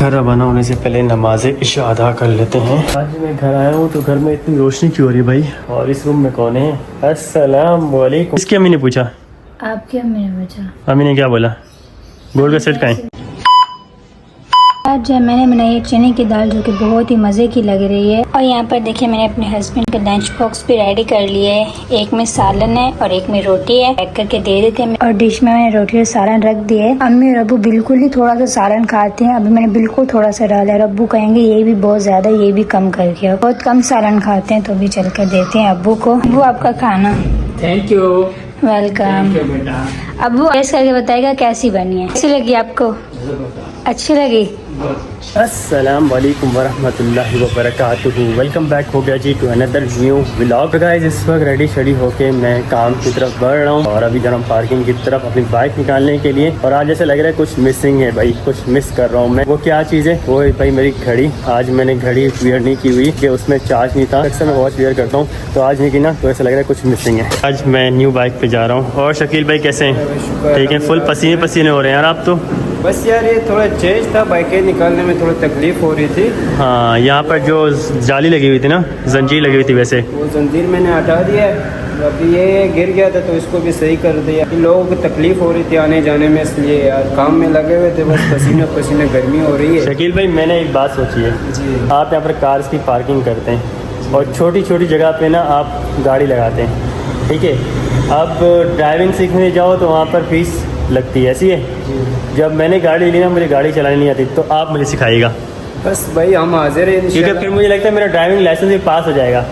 घर रवाना होने से पहले नमाज इशा अदा कर लेते हैं। आज मैं घर आया हूँ तो घर में इतनी रोशनी क्यों हो रही है भाई? और इस रूम में कौन है? अस्सलाम वालेकुम। इसकी अम्मी ने पूछा, आपकी अम्मी ने पूछा, अम्मी ने क्या बोला? गोल्ड का सेट कहाँ है? आज मैंने बनाई है चने की दाल जो कि बहुत ही मज़े की लग रही है। और यहाँ पर देखिए मैंने अपने हस्बैंड का लंच बॉक्स भी रेडी कर लिया है। एक में सालन है और एक में रोटी है, पैक करके दे देते हैं। और डिश में मैंने रोटी और सालन रख दिया है। अम्मी और अब्बू बिल्कुल ही थोड़ा सा सालन खाते हैं, अभी मैंने बिल्कुल थोड़ा सा डाला है। अब्बू कहेंगे ये भी बहुत ज्यादा, ये भी कम कर दिया। बहुत कम सालन खाते हैं तो भी चल कर देते हैं अब्बू को। अब्बू आपका खाना। Thank you. वेलकम। बेटा अब्बू टेस्ट करके बताएगा कैसी बनी है, कैसी लगी आपको? अच्छी लगी। अस्सलाम वालेकुम वरहमतुल्लाहि वबरकातुहू। वेलकम बैक हो गया जी to another new vlog. Guys इस वक्त रेडी शेडी होके मैं काम की तरफ बढ़ रहा हूँ और अभी जा रहा हूँ पार्किंग की तरफ अपनी बाइक निकालने के लिए। और आज ऐसे लग रहा है कुछ मिसिंग है भाई, कुछ मिस कर रहा हूँ मैं। वो क्या चीज़ है? वो है भाई मेरी घड़ी। आज मैंने घड़ी वेयर नहीं की हुई कि उसमें चार्ज नहीं था। अक्सर मैं वॉच वेयर करता हूँ तो आज नहीं की ना, तो ऐसा लग रहा है कुछ मिसिंग है। आज मैं न्यू बाइक पे जा रहा हूँ। और शकील भाई कैसे हैं? ठीक है, फुल पसीने पसीने हो रहे हैं यार आप तो। बस यार ये थोड़ा चेंज था, बाइकें निकालने में थोड़ी तकलीफ हो रही थी। हाँ, यहाँ पर जो जाली लगी हुई थी ना, जंजीर लगी हुई थी, वैसे वो जंजीर मैंने हटा दिया है। अभी ये गिर गया था तो इसको भी सही कर दिया। लोगों को तकलीफ हो रही थी आने जाने में, इसलिए यार काम में लगे हुए थे। बस पसीने पसीने गर्मी हो रही है। शकील भाई मैंने एक बात सोची है जी। आप यहाँ पर कार्स की पार्किंग करते हैं और छोटी छोटी जगह पे ना आप गाड़ी लगाते हैं, ठीक है? अब ड्राइविंग सीखने जाओ तो वहाँ पर फीस लगती है, ऐसी है। जब मैंने गाड़ी ली ना, मुझे गाड़ी चलानी नहीं आती, तो आप मुझे सिखाइएगा। बस भाई हम हाजिर हैं क्योंकि इंशाल्लाह। फिर मुझे लगता है मेरा ड्राइविंग लाइसेंस भी पास हो जाएगा।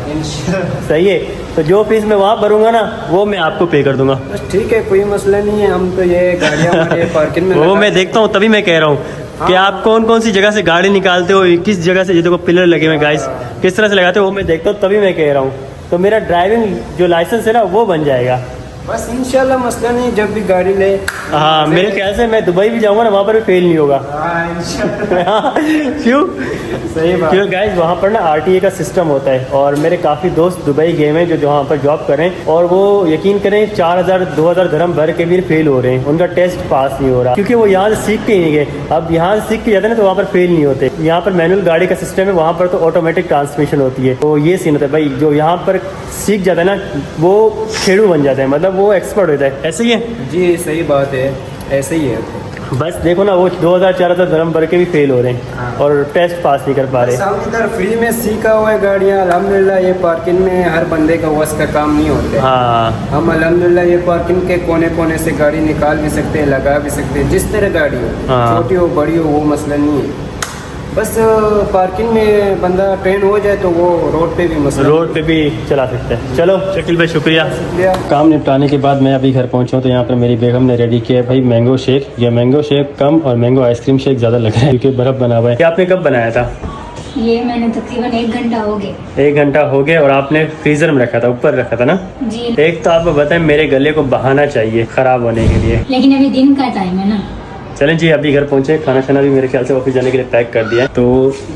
सही है, तो जो फीस मैं वहाँ भरूंगा ना वो मैं आपको पे कर दूंगा। बस ठीक है, कोई मसला नहीं है। हम तो ये गाड़ियाँ हमारे पार्किंग में वो लगा- मैं देखता हूँ, तभी मैं कह रहा हूँ कि आप कौन कौन सी जगह से गाड़ी निकालते हो, किस जगह से, ये देखो पिलर लगे हुए गाइस, किस तरह से लगाते हो वो मैं देखता हूँ, तभी मैं कह रहा हूँ। तो मेरा ड्राइविंग जो लाइसेंस है ना वो बन जाएगा। बस इंशाल्लाह मसला नहीं, जब भी गाड़ी ले। हाँ, मेरे ख्याल से मैं दुबई भी जाऊँगा ना, वहाँ पर भी फेल नहीं होगा। हाँ, इंशाल्लाह। क्यों? सही बात। क्योंकि गाइस वहाँ पर ना RTA का सिस्टम होता है और मेरे काफ़ी दोस्त दुबई गए हैं जो वहाँ पर जॉब कर रहे हैं और वो यकीन करें 4000 2000 dirham भर के भी फेल हो रहे हैं, उनका टेस्ट पास नहीं हो रहा क्योंकि वो यहाँ से सीख के ही नहीं गए। अब यहाँ से सीख के जाते हैं ना तो वहाँ पर फेल नहीं होते। यहाँ पर मैनुअल गाड़ी का सिस्टम है, वहाँ पर तो ऑटोमेटिक ट्रांसमिशन होती है। तो ये सीन होता है भाई, जो यहाँ पर सीख जाता है ना वो खेड़ू बन जाता है, मतलब वो एक्सपर्ट होता है। ऐसे ही है जी, सही बात है, ऐसे ही है। बस देखो ना, वो 2000-4000 dirham भर के भी फेल हो रहे हैं और टेस्ट पास नहीं कर पा रहे। हम इधर फ्री में सीखा हुआ है गाड़ियाँ अल्हम्दुलिल्लाह। ये पार्किंग में हर बंदे का वस का काम नहीं होता। हाँ, हम अल्हम्दुलिल्लाह ये पार्किंग के कोने कोने से गाड़ी निकाल भी सकते हैं, लगा भी सकते हैं, जिस तरह गाड़ी हो, हाँ। छोटी हो बड़ी हो वो मसला नहीं है। बस पार्किंग में बंदा ट्रेन हो जाए तो वो रोड पे भी मसला रोड पे भी चला सकते हैं। चलो शकील भाई शुक्रिया। नहीं है। काम निपटाने के बाद मैं अभी घर पहुंचा हूँ तो यहाँ पर मेरी बेगम ने रेडी किया है भाई मैंगो शेक। या मैंगो शेक कम और मैंगो आइसक्रीम शेक ज़्यादा लग रहा है क्योंकि बर्फ़ बना हुआ है। क्या आपने कब बनाया था? ये मैंने तकरीबन 1 घंटा हो गया। 1 घंटा हो गया और आपने फ्रीजर में रखा था, ऊपर रखा था ना? जी, एक तो आपको बताएं मेरे गले को बहाना चाहिए ख़राब होने के लिए। लेकिन अभी दिन का टाइम है ना। चलें जी, अभी घर पहुंचे, खाना खाना भी मेरे ख्याल से ऑफिस जाने के लिए पैक कर दिया है। तो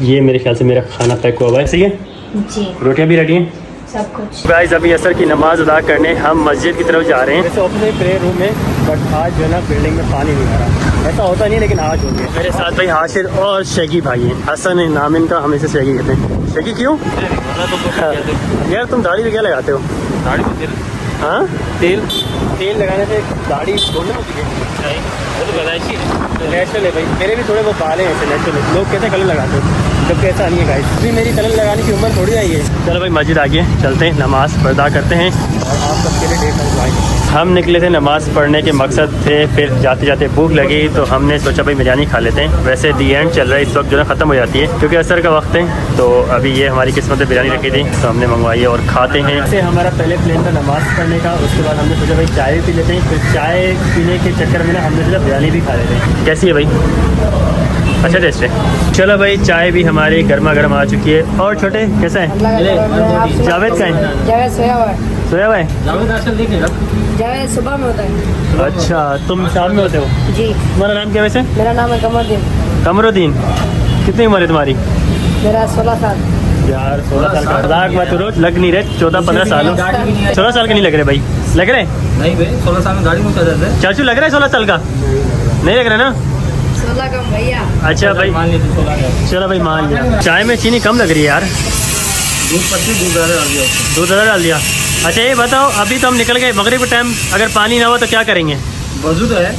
ये मेरे ख्याल से मेरा खाना पैक हुआ है। सही है, जी, रोटियाँ भी रेडी हैं, सब कुछ। गाइस अभी असर की नमाज अदा करने हम मस्जिद की तरफ जा रहे हैं। वैसे ऑफिस में प्रेयर रूम है बट आज जो है ना बिल्डिंग में पानी नहीं आ रहा। ऐसा होता नहीं है लेकिन आज हो गया। मेरे साथ भाई हाशिर और शेगी भाई हैं। हसन है नाम इनका, हम इसे शेगी कहते हैं। शेगी क्यों? यार तुम दाढ़ी पे क्या लगाते हो? दाढ़ी में तेल। हाँ, तेल लगाने से दाढ़ी बोलने होती है। वो तो बताइए नेचुरल है भाई, मेरे भी थोड़े वो बाल हैं ऐसे नेचुरल है। लोग कहते हैं कलर लगाते हो, जबकि ऐसा नहीं है गाइस। अभी मेरी कलर लगाने की उम्र थोड़ी आई है। चलो भाई मस्जिद आगे चलते हैं, नमाज़ अदा करते हैं और आप सबके लिए ढेर सारी दुआएं। हम निकले थे नमाज़ पढ़ने के मकसद थे, फिर जाते जाते भूख लगी तो हमने सोचा भाई बिरयानी खा लेते हैं। वैसे दी एंड चल रहा है इस वक्त, जो है ख़त्म हो जाती है क्योंकि असर का वक्त है। तो अभी ये हमारी किस्मत में बिरयानी रखी थी तो हमने मंगवाई है और खाते हैं। ऐसे हमारा पहले प्लान था नमाज़ पढ़ने का, उसके बाद हमने सोचा भाई चाय भी पी लेते हैं। फिर चाय पीने के चक्कर में ना हमने सोचा बिरयानी भी खा लेते हैं। कैसी है भाई? अच्छा टेस्ट है। चलो भाई चाय भी हमारी गर्मा गर्म आ चुकी है। और छोटे कैसा है? जावेद का है? जावेद सोया हुआ है। सोया हुआ है? जावेद सुबह में होता है। अच्छा, तुम शाम में होते हो? जी, तुम्हारा नाम क्या वैसे? मेरा नाम है कमरुद्दीन। कमरुद्दीन। कितनी उम्र है तुम्हारी? मेरा 16 साल। यार 16 साल का मजाक मत रोज लग नहीं रहे। 14-15 साल हो। 16 साल के नहीं लग रहे भाई। लग रहे? नहीं भाई, 16 साल में गाड़ी में चल जाते हैं। चाचू लग रहा है 16 साल का? नहीं लग रहा ना? 16 का भैया। अच्छा भाई मान लीजिए 16 का। चलो भाई मान लिया। चाय में चीनी कम लग रही है यार। दूध पत्ती दूध ज़्यादा डाल दिया उसमें। दूध ज़्यादा डाल दिया। अच्छा ये बताओ, अभी तो हम निकल गए मगरिब के टाइम, अगर पानी ना हुआ तो क्या करेंगे? वजू तो है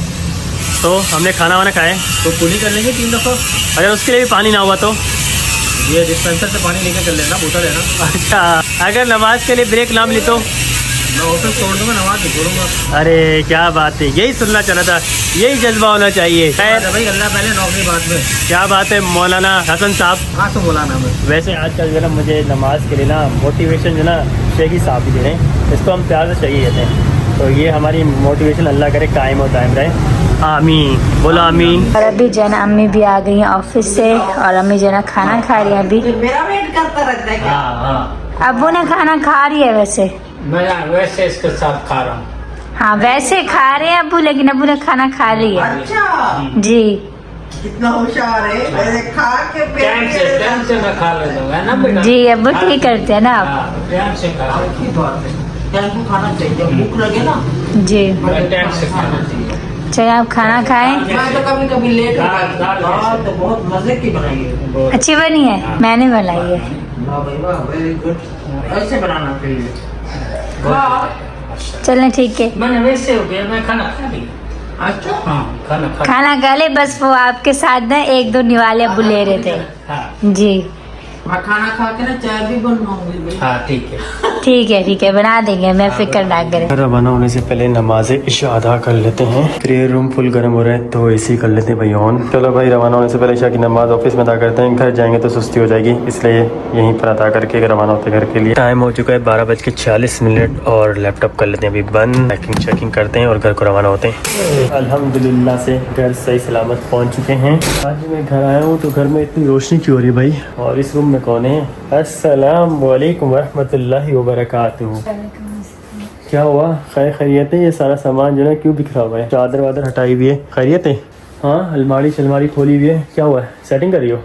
तो हमने खाना वाना खाए, तो कुली कर लेंगे 3 दफ़ा। अगर उसके लिए भी पानी ना हुआ तो? ये डिस्पेंसर से पानी लेकर कर लेना, बोतल है ना। अच्छा, अगर नमाज के लिए ब्रेक ना मिली तो? मैं ऑफिस छोड़ दूंगा, नमाज नहीं छोड़ूंगा। अरे क्या बात है, यही सुनना चाहना था, यही जज्बा होना चाहिए। खैर भाई अल्लाह पहले, नौकरी बाद में। क्या बात है मौलाना हसन साहब। हाँ तो मौलाना में। वैसे आजकल जो है ना मुझे नमाज के लिए ना मोटिवेशन जो ना शेखी साहब ही दे रहे हैं, इसको हम प्यार से चाहिए कहते हैं। तो ये हमारी मोटिवेशन अल्लाह करे कायम और दायम रहे। आमीन, बोलो आमीन। और अभी जना अम्मी भी आ गई हैं ऑफिस से, और अम्मी जना खाना खा रही है अभी। मेरा वेट करता रहता है क्या? हाँ अबू ने खाना खा रही है वैसे। मैं वैसे इसके साथ खा रहा हूँ। हाँ वैसे खा रहे हैं अबू, लेकिन अबू ने खाना खा रही है। अच्छा, जी कितना होशियार है। वैसे खा के टाइम से मैं खा लेता हूँ, है ना बेटा? जी अबू ठीक करते हैं ना आप। हाँ, टाइम से खा की बात है, टाइम को खाना चाहिए। जब भूख लगे ना, जी टाइम से खाना चाहिए। चलिए आप खाना खाएं। मैं तो कभी कभी लेट हो दाल- दाल जाती हूँ। तो बहुत मजे की बनाई है। अच्छी बनी है, मैंने बनाई है। वाह भाई वाह, वेरी गुड। ऐसे बनाना चाहिए। हाँ, चलें ठीक है, मैंने वैसे हो गया, मैं खाना खा लिया। अच्छा हाँ खाना खा खाना खा ले। बस वो आपके साथ ना 1-2 निवाले अबू ले रहे थे। हाँ जी मैं खाना खा के ना चाय भी बनवाऊंगी भाई। हाँ ठीक है। ठीक है बना देंगे, मैं फिक्र ना करें। रवाना होने से पहले नमाज इशा अदा कर लेते हैं। प्रेयर रूम फुल गर्म हो रहा है तो एसी कर लेते हैं भाई ऑन। चलो भाई रवाना होने से पहले इशा की नमाज ऑफिस में अदा करते हैं, घर जाएंगे तो सुस्ती हो जाएगी, इसलिए यहीं पर अदा करके रवाना होते हैं घर के लिए। टाइम हो चुका है 12:46 और लैपटॉप कर लेते हैं अभी बंद, पैकिंग चेकिंग करते हैं और घर को रवाना होते हैं। अल्हम्दुलिल्लाह से घर सही सलामत पहुँच चुके हैं। आज मैं घर आया हूँ तो घर में इतनी रोशनी क्यों हो रही है भाई? और इस रूम में कौन है? अस्सलाम वालेकुम वरहमतुल्लाहि वबरकातुहू। क्या हुआ? खैरियत है? ये सारा सामान जो है क्यों बिखरा हुआ है? चादर वादर हटाई हुई है, खैरियत है? हाँ, अलमारी शलमारी खोली हुई है, क्या हुआ है? सेटिंग कर रही हो?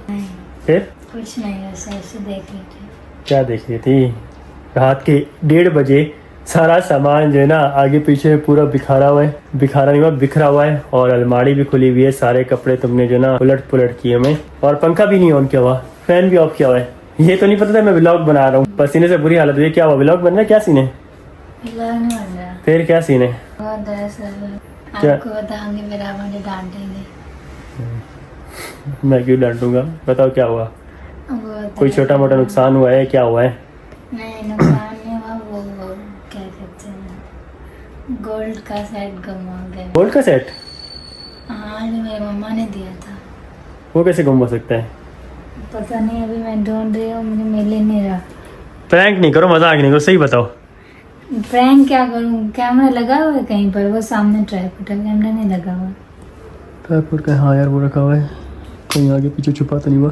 फिर कुछ नहीं, ऐसे देख रही थी। क्या देख रही थी? रात के 1:30 बजे सारा सामान जो है ना आगे पीछे पूरा बिखरा हुआ है, बिखरा नहीं हुआ बिखरा हुआ है, और अलमारी भी खुली हुई है, सारे कपड़े तुमने जो ना उलट पुलट किए हुए, और पंखा भी नहीं ऑन किया हुआ, फैन भी ऑफ किया हुआ है। ये तो नहीं पता था मैं व्लॉग बना रहा हूँ, पसीने से बुरी हालत हुई है। क्या हुआ, व्लॉग बन रहा है? क्या सीन है? फिर क्या सीन है? क्या? आपको बताऊंगी, मेरा मुझे डांटेंगे। मैं क्यों डांटूंगा? बताओ क्या हुआ? कोई छोटा मोटा नुकसान हुआ है? क्या हुआ है? नहीं, नुकसान नहीं हुआ। वो क्या कहते हैं, गोल्ड का सेट गुम हो गया। गोल्ड का सेट? हाँ, जो मेरी मम्मा ने दिया था। वो कैसे गुम हो सकता है? पता नहीं, अभी मैं ढूंढ रही हूँ, मुझे मिल ही नहीं रहा। प्रैंक नहीं करो, मजाक नहीं करो, सही बताओ। प्रैंक क्या करूँ? कैमरा लगा हुआ है कहीं पर, वो सामने ट्राइपॉड का कैमरा नहीं लगा हुआ। ट्राइपॉड का? हाँ यार वो रखा हुआ है, कहीं आगे पीछे छुपा तो नहीं हुआ?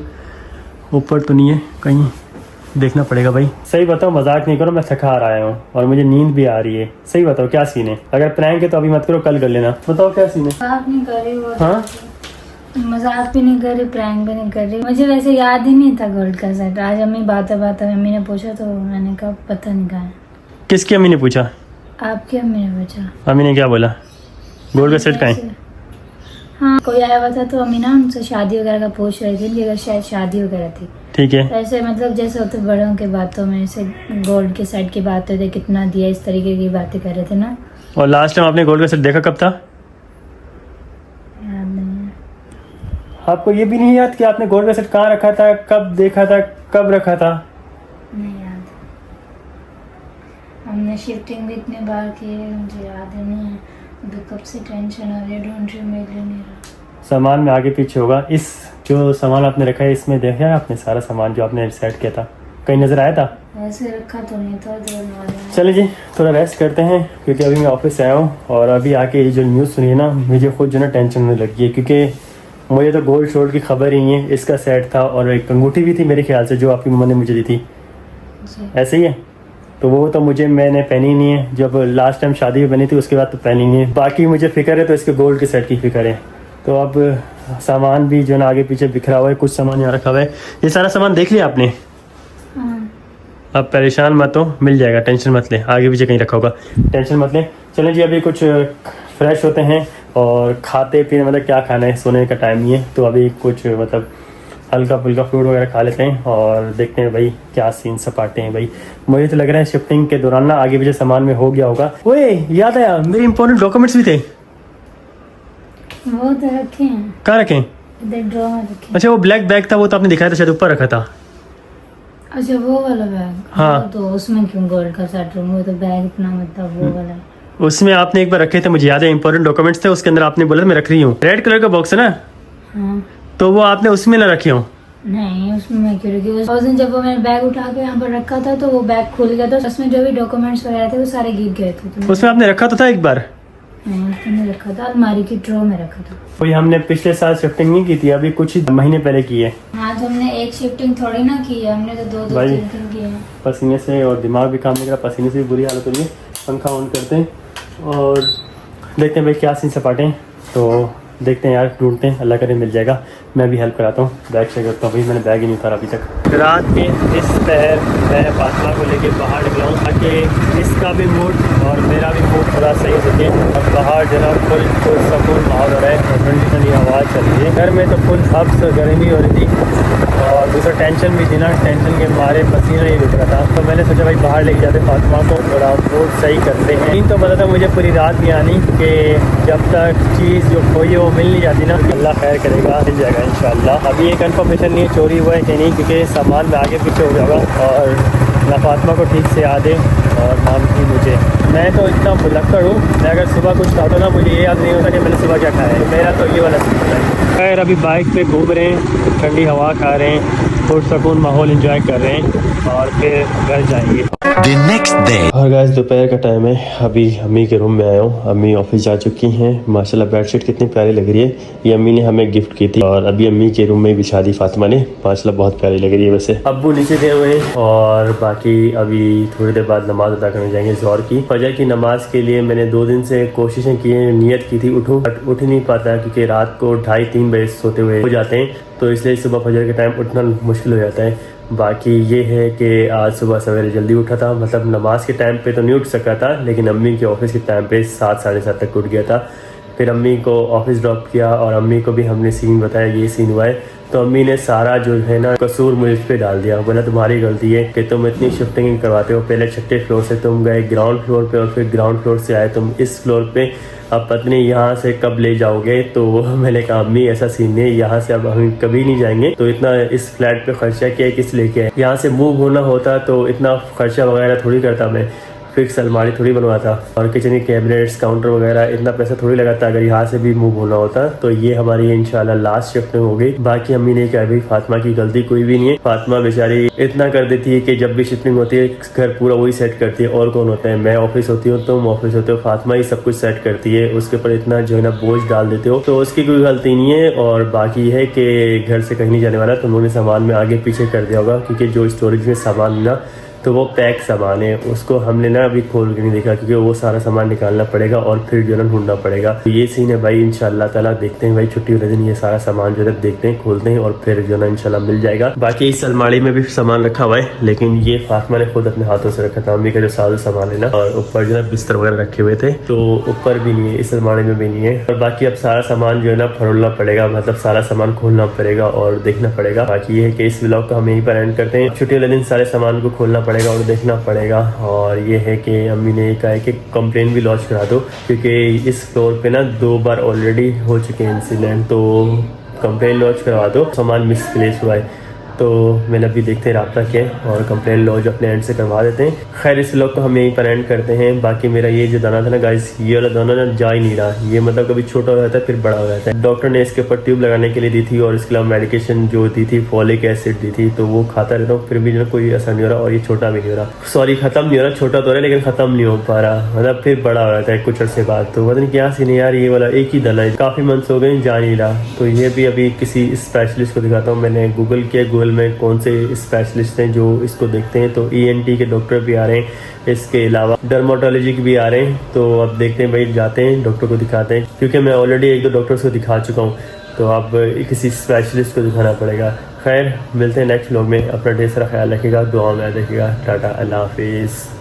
ऊपर तो नहीं है कहीं, देखना पड़ेगा भाई। सही बताओ, मजाक नहीं करो, मैं थका आ रहा हूँ और मुझे नींद भी आ रही है। सही बताओ क्या सीन है? अगर प्रैंक है तो अभी मत करो, कल कर लेना। बताओ क्या सीन है? मजाक नहीं कर रही वो। हाँ, मजाक भी नहीं कर रही, प्रैंक भी नहीं कर रही। मुझे वैसे याद ही नहीं था गोल्ड का सेट। आज अम्मी बात मम्मी ने पूछा तो मैंने कहा पता नहीं कहा है। किसकी अम्मी ने पूछा? आपकी अम्मी ने पूछा। अम्मी ने क्या बोला? गोल्ड का सेट कहाँ है? हाँ, कोई आया हुआ था तो अम्मी ना उनसे शादी वगैरह का पूछ रही थी कि अगर शायद शादी वगैरह थी। ठीक है। ऐसे मतलब जैसे होते बड़ों के बातों में, ऐसे गोल्ड के सेट की बात होती, कितना दिया, इस तरीके की बातें कर रहे थे ना। और लास्ट टाइम आपने गोल्ड का सेट देखा कब था? याद नहीं है। आपको ये भी नहीं याद कि आपने गोल्ड का सेट कहाँ रखा था, कब देखा था, कब रखा था? नहीं याद। हमने शिफ्टिंग भी इतने बार की है, मुझे याद ही नहीं है। अभी कब से टेंशन आ रही है, ढूंढ रही, मिल ही नहीं रहा। सामान में आगे पीछे होगा। इस जो सामान आपने रखा है इसमें देखा है आपने सारा सामान जो आपने सेट किया था, कहीं नजर आया था? ऐसे रखा तो नहीं था, चलिए जी थोड़ा रेस्ट करते हैं, क्योंकि अभी मैं ऑफिस से आया हूँ और अभी आके ये जो न्यूज़ सुनी है ना, मुझे खुद जो ना टेंशन होने लगी है, क्योंकि मुझे तो गोल्ड शोल्ड की खबर ही नहीं है। इसका सेट था और एक अंगूठी भी थी मेरे ख्याल से, जो आपकी मम्मा ने मुझे दी थी, ऐसे ही है। तो वो तो मैंने पहनी नहीं है, जब लास्ट टाइम शादी में बनी थी उसके बाद तो पहनी नहीं है। बाकी मुझे फिक्र है तो इसके गोल्ड के सेट की फिक्र है। तो अब सामान भी जो ना आगे पीछे बिखरा हुआ है, कुछ सामान यहाँ रखा हुआ है। ये सारा सामान देख लिया आपने? अब परेशान मत हो, मिल जाएगा, टेंशन मत ले। आगे पीछे कहीं रखा होगा, टेंशन मत ले। चलें जी, अभी कुछ फ्रेश होते हैं और खाते पीने, मतलब क्या खाना है, सोने का टाइम ही है, तो अभी कुछ मतलब हल्का फुल्का फ्रूट वगैरह खा लेते हैं और देखते हैं भाई क्या सीन सपाटे हैं भाई। मुझे तो लग रहा है शिफ्टिंग के दौरान ना आगे पीछे सामान में हो गया होगा। ओए याद आया, मेरे इंपॉर्टेंट डॉक्यूमेंट्स भी थे। वो तो रखे हैं। कहाँ रखे? इधर ड्रॉ में रखे। अच्छा वो ब्लैक बैग था, वो तो आपने दिखाया था शायद, ऊपर रखा था। अच्छा वो वाला बैग? हाँ। वो तो उसमें क्यों गोल्ड का सेट रखूं, वो तो बैग इतना मतलब वो वाला। उसमें आपने एक बार रखे थे, मुझे याद है, इंपॉर्टेंट डॉक्यूमेंट्स थे, उसके अंदर आपने बोला मैं रख रही हूँ। रेड कलर का बॉक्स है ना? हाँ। तो वो आपने उसमें ना रखे हो? नहीं उसमें मैं क्यों रखी, उस दिन जब वो मैंने बैग उठा के यहाँ पर रखा था तो वो बैग खुल गया था, उसमें जो भी डॉक्यूमेंट्स वगैरह थे वो सारे गिर गए थे। तो उसमें आपने रखा तो था एक बार? नहीं उसमें नहीं रखा था, अलमारी की ड्रॉ में रखा था। कोई हमने पिछले साल शिफ्टिंग नहीं की थी, अभी कुछ ही महीने पहले की है। हाँ तो हमने एक शिफ्टिंग थोड़ी ना की है, हमने तो दो भाई, शिफ्टिंग की है। पसीने से और दिमाग भी काम नहीं कर रहा, पसीने से भी बुरी हालत हो रही है। पंखा ऑन करते हैं और देखते हैं भाई क्या सीन सपाटे हैं। तो देखते हैं यार, ढूंढते हैं, अल्लाह करे मिल जाएगा। मैं भी हेल्प कराता हूँ, बैग चेक करता हूँ। भाई मैंने बैग ही नहीं उतारा अभी तक। रात के इस पहर मैं फातिमा को लेके बाहर निकला हूँ ताकि इसका भी मूड और मेरा भी मूड थोड़ा सही हो सके। और बाहर जनाब फुल सुकून माहौल हो रहा है और ठंडी ठंडी हवा चल रही है। घर में तो फुल हफ्स गर्मी हो रही थी और दूसरा टेंशन भी थी ना, टेंशन के मारे पसीना ही रुक रहा था। तो मैंने सोचा भाई बाहर लेके जाते फातिमा को, थोड़ा मूड सही करते हैं। नींद तो पता था मुझे पूरी रात भी आनी कि जब तक चीज़ जो खोई है वो मिल नहीं जाती ना, अल्लाह खैर करेगा, मिल जाएगा इंशाल्लाह। अभी ये कंफर्मेशन नहीं है चोरी हुआ है कि नहीं, क्योंकि सामान में आगे पीछे हो गया होगा और ना फातिमा को ठीक से याद है और नाम थी मुझे। मैं तो इतना भुलक्कड़ हूँ, मैं अगर सुबह कुछ खाता ना मुझे ये याद नहीं होता कि मैंने सुबह क्या खाया है। मेरा तो ये वाला सीन है। खैर अभी बाइक पे घूम रहे हैं, ठंडी हवा खा रहे हैं, पुरसकून माहौल एंजॉय कर रहे हैं और फिर घर जाएंगे। और गाइस दोपहर का टाइम है, अभी अम्मी के रूम में आया हूँ। अम्मी ऑफिस जा चुकी हैं। माशाल्लाह बेडशीट कितनी प्यारी लग रही है, ये अम्मी ने हमें गिफ्ट की थी और अभी अम्मी के रूम में बिछा दी फातिमा ने। माशाल्लाह बहुत प्यारी लग रही है। वैसे अब्बू नीचे गए हुए हैं और बाकी अभी थोड़ी देर बाद नमाज अदा करने जाएंगे ज़ोहर की। फजर की नमाज के लिए मैंने 2 दिन से कोशिशें की हैं, नियत की थी उठूँ, बट उठ ही नहीं पाता क्योंकि रात को 2:30-3 बजे सोते हुए हो जाते हैं, तो इसलिए सुबह फजर के टाइम उठना मुश्किल हो जाता है। बाकी ये है कि आज सुबह सवेरे जल्दी उठा था, मतलब नमाज के टाइम पे तो नहीं उठ सका था, लेकिन अम्मी के ऑफिस के टाइम पे 7 साढ़े 7 तक उठ गया था। फिर अम्मी को ऑफिस ड्रॉप किया और अम्मी को भी हमने सीन बताया, ये सीन हुआ है। तो अम्मी ने सारा जो है ना कसूर मुझ पे डाल दिया, बोला तुम्हारी गलती है कि तुम इतनी शिफ्टिंग करवाते हो। पहले 6ठे फ्लोर से तुम गए ग्राउंड फ्लोर पे और फिर ग्राउंड फ्लोर से आए तुम इस फ्लोर पे, अब पत्नी यहाँ से कब ले जाओगे? तो मैंने कहा अम्मी ऐसा सीन नहीं, यहाँ से अब हम कभी नहीं जाएंगे, तो इतना इस फ्लैट पे खर्चा किया किस लेके आए? यहाँ से मूव होना होता तो इतना खर्चा वगैरह थोड़ी करता मैं, फिक्स अलमारी थोड़ी बनवाता और किचन के कैबिनेट्स काउंटर वगैरह इतना पैसा थोड़ी लगाता अगर यहाँ से भी मूव होना होता। तो ये हमारी इंशाल्लाह लास्ट शिफ्टिंग हो गई। बाकी अम्मी ने कहा भाई फातिमा की गलती कोई भी नहीं है, फातिमा बेचारी इतना कर देती है कि जब भी शिफ्टिंग होती है घर पूरा वही सेट करती है, और कौन होता है? मैं ऑफिस होती हूँ, तुम ऑफिस होते हो, फातिमा ही सब कुछ सेट करती है, उसके ऊपर इतना जो है ना बोझ डाल देते हो, तो उसकी कोई गलती नहीं है। और बाकी है कि घर से कहीं नहीं जाने वाला, तुम लोगों ने सामान में आगे पीछे कर दिया होगा, क्योंकि जो स्टोरेज में सामान ना तो वो पैक सामान है, उसको हमने ना अभी खोल के नहीं देखा क्योंकि वो सारा सामान निकालना पड़ेगा और फिर जो है ना ढूंढना पड़ेगा। तो ये सीन है भाई, इंशाल्लाह ताला देखते हैं भाई छुट्टी वाले दिन ये सारा सामान जो है देखते हैं, खोलते हैं और फिर जो है ना इंशाल्लाह मिल जाएगा। बाकी इस अलमारी में भी सामान रखा हुआ है, लेकिन ये फातिमा ने खुद अपने हाथों से रखा था, अम्मी का जो सारा सामान है ना, और ऊपर जो है बिस्तर वगैरह रखे हुए थे, तो ऊपर भी नहीं है, इस अलमारी में भी नहीं है। और बाकी अब सारा सामान जो है ना फरोलना पड़ेगा, मतलब सारा सामान खोलना पड़ेगा और देखना पड़ेगा। बाकी ये है कि इस व्लॉग को हम यहीं पर एंड करते हैं। छुट्टी वाले दिन सारे सामान को खोलना पड़ेगा और देखना पड़ेगा। और ये है कि अम्मी ने कहा है कि कंप्लेन भी लॉन्च करा दो, क्योंकि इस फ्लोर पे ना 2 बार ऑलरेडी हो चुके हैं इंसिडेंट, तो कंप्लेन लॉन्च करवा दो, सामान मिसप्लेस हुआ है। तो मैंने अभी देखते हैं राब्ता किया और कंप्लेन लॉन्च अपने एंड से करवा देते हैं। खैर इस व्लॉग को हम यहीं पर एंड करते हैं। बाकी मेरा ये जो दाना था ना गाइस, ये वाला दाना ना जा ही नहीं रहा, ये मतलब कभी छोटा हो जाता है फिर बड़ा हो जाता है। डॉक्टर ने इसके ऊपर ट्यूब लगाने के लिए दी थी और इसके अलावा मेडिकेशन जो दी थी फॉलिक एसिड दी थी, तो वो खाता रहता हूँ, फिर भी जो कोई असर नहीं हो रहा और ये छोटा भी नहीं हो रहा, सॉरी खत्म नहीं हो रहा, छोटा तो हो रहा है लेकिन खत्म नहीं हो पा रहा, मतलब फिर बड़ा हो जाता है कुछ अर्से बाद। तो पता नहीं क्या सीन है यार, ये वाला एक ही दाना है, काफ़ी मंथ्स हो गए जा नहीं रहा। तो ये भी अभी किसी स्पेशलिस्ट को दिखाता हूँ। मैंने गूगल किया, गूगल में कौन से स्पेशलिस्ट हैं जो इसको देखते हैं, तो ENT के डॉक्टर भी आ रहे हैं, इसके अलावा डर्माटोलॉजी के भी आ रहे हैं। तो अब देखते हैं भाई, जाते हैं डॉक्टर को दिखाते हैं, क्योंकि मैं ऑलरेडी 1-2 डॉक्टर्स को दिखा चुका हूँ, तो अब किसी स्पेशलिस्ट को दिखाना पड़ेगा। खैर मिलते हैं नेक्स्ट व्लॉग में, अपना ढेर सारा ख्याल रखिएगा, दुआ में रखिएगा, टाटा, अल्लाह हाफिज़।